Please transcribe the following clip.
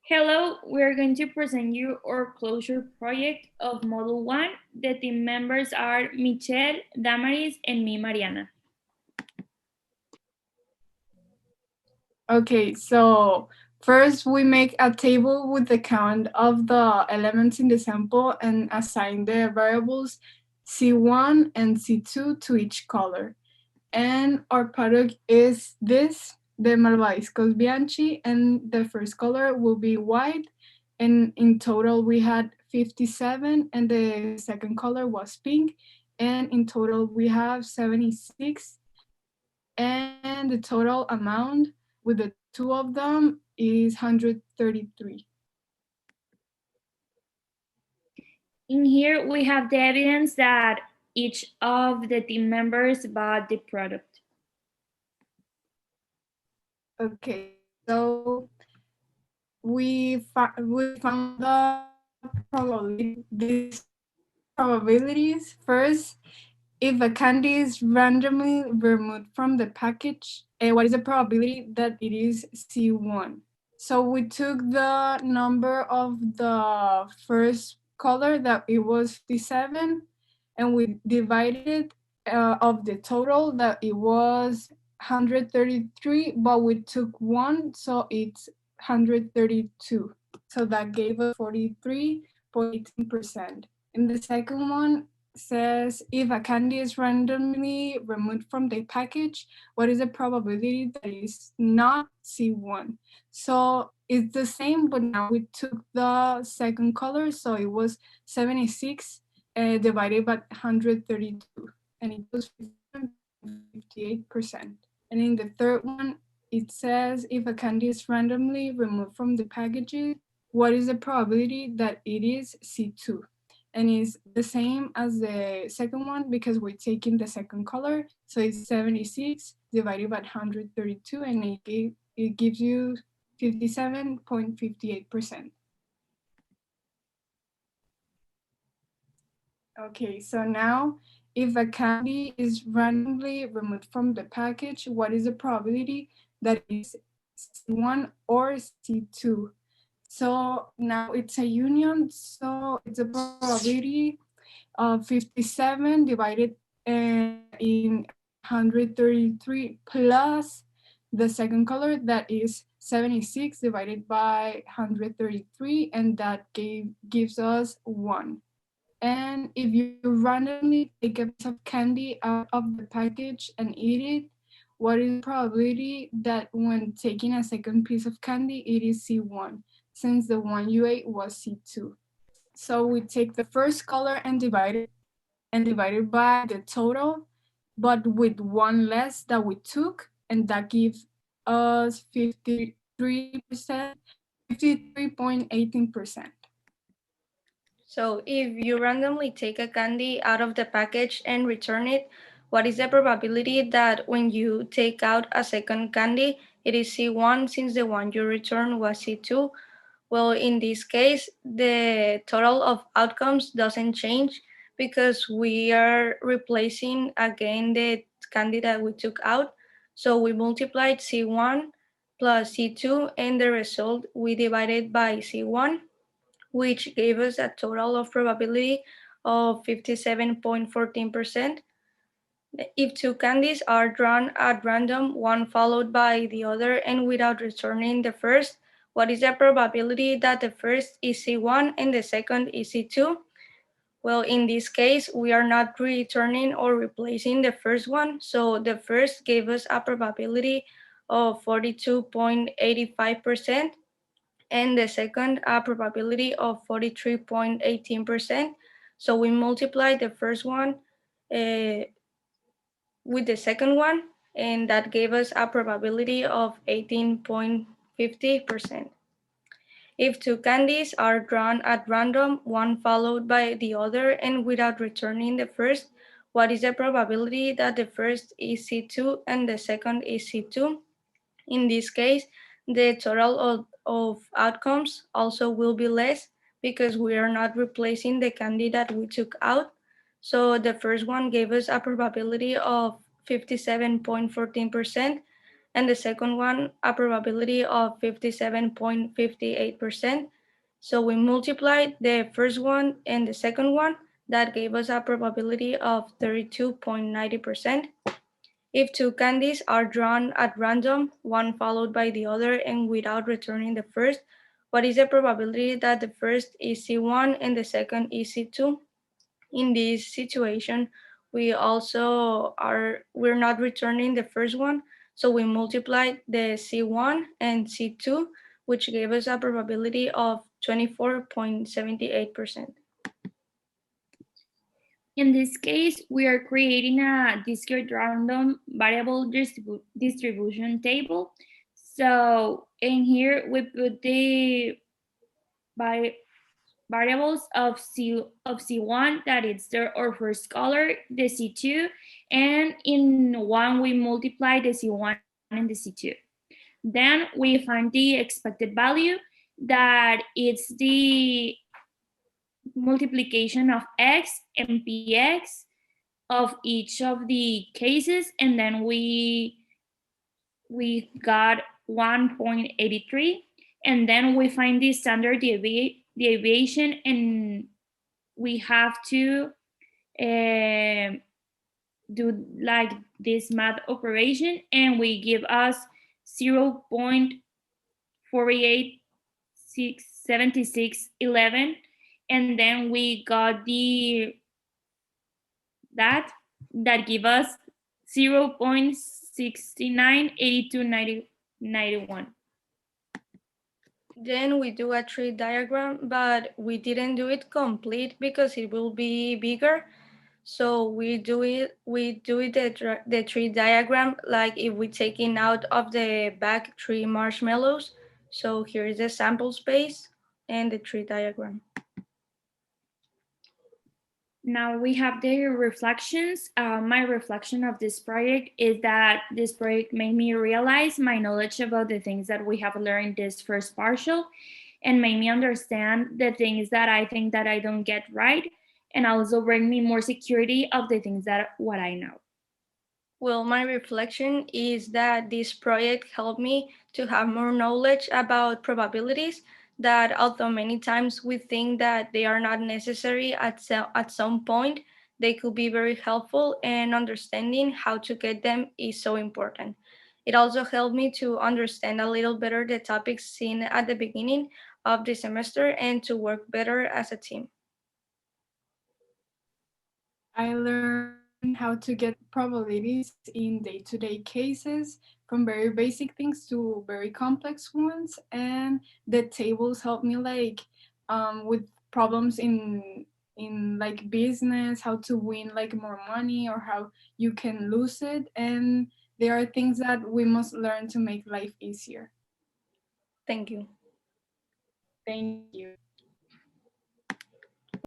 Hello, we are going to present you our closure project of Model 1. The team members are Michelle, Damaris, and me, Mariana. Okay, so first we make a table with the count of the elements in the sample and assign the variables C1 and C2 to each color. And our product is this, the Malvaviscos Bianchi, and the first color will be white. And in total we had 57, and the second color was pink. And in total we have 76, and the total amount with the two of them is 133. In here, we have the evidence that each of the team members bought the product. Okay, so we found the probabilities first. If a candy is randomly removed from the package, what is the probability that it is C1? So we took the number of the first color that it was 57, and we divided it of the total that it was 133, but we took one, so it's 132. So that gave us 43.18%. And the second one says if a candy is randomly removed from the package, what is the probability that it is not C1? So it's the same, but now we took the second color, so it was 76 divided by 132, and it was 58%. And in the third one, it says if a candy is randomly removed from the packaging, what is the probability that it is C2? And it's the same as the second one because we're taking the second color. So it's 76 divided by 132, and it gives you 57.58%. Okay, so now if a candy is randomly removed from the package, what is the probability that is C1 or C2? So now it's a union, so it's a probability of 57 divided in 133 plus the second color that is 76 divided by 133, and that gives us 1. And if you randomly take a piece of candy out of the package and eat it, what is the probability that when taking a second piece of candy, it is C1, since the one you ate was C2? So we take the first color and divide it by the total, but with one less that we took, and that gives us 53%, 53.18%. So if you randomly take a candy out of the package and return it, what is the probability that when you take out a second candy, it is C1 since the one you returned was C2? Well, in this case, the total of outcomes doesn't change because we are replacing again the candy that we took out. So we multiplied C1 plus C2, and the result we divided by C1, which gave us a total of probability of 57.14%. If two candies are drawn at random, one followed by the other, and without returning the first, what is the probability that the first is C1 and the second is C2? Well, in this case, we are not returning or replacing the first one, so the first gave us a probability of 42.85%, and the second a probability of 43.18%. So we multiply the first one with the second one, and that gave us a probability of 18.50%. If two candies are drawn at random, one followed by the other, and without returning the first, what is the probability that the first is C2 and the second is C2? In this case, the total of outcomes also will be less because we are not replacing the candy that we took out. So the first one gave us a probability of 57.14%, and the second one a probability of 57.58%. So we multiplied the first one and the second one. That gave us a probability of 32.90%. If two candies are drawn at random, one followed by the other and without returning the first, what is the probability that the first is C1 and the second is C2? In this situation, we're not returning the first one, so we multiplied the C1 and C2, which gave us a probability of 24.78%. In this case, we are creating a discrete random variable distribution table. So in here, we put the variables of C1, that is our first color, the C2, and in one we multiply the C1 and the C2. Then we find the expected value, that it's the multiplication of x and px of each of the cases, and then we got 1.83, and then we find the standard deviation, and we have to do like this math operation, and we give us 0.487611, and then we got that give us 0.698291. Then we do a tree diagram, but we didn't do it complete because it will be bigger. So we do the tree diagram like if we taking out of the back 3 marshmallows. So here is the sample space and the tree diagram. Now we have the reflections. My reflection of this project is that this project made me realize my knowledge about the things that we have learned this first partial, and made me understand the things that I think that I don't get right, and also bring me more security of the things that what I know. Well, my reflection is that this project helped me to have more knowledge about probabilities, that although many times we think that they are not necessary at some point, they could be very helpful, and understanding how to get them is so important. It also helped me to understand a little better the topics seen at the beginning of the semester and to work better as a team. I learned how to get probabilities in day-to-day cases, from very basic things to very complex ones, and the tables help me like with problems in like business, how to win like more money or how you can lose it, and there are things that we must learn to make life easier. Thank you. Thank you.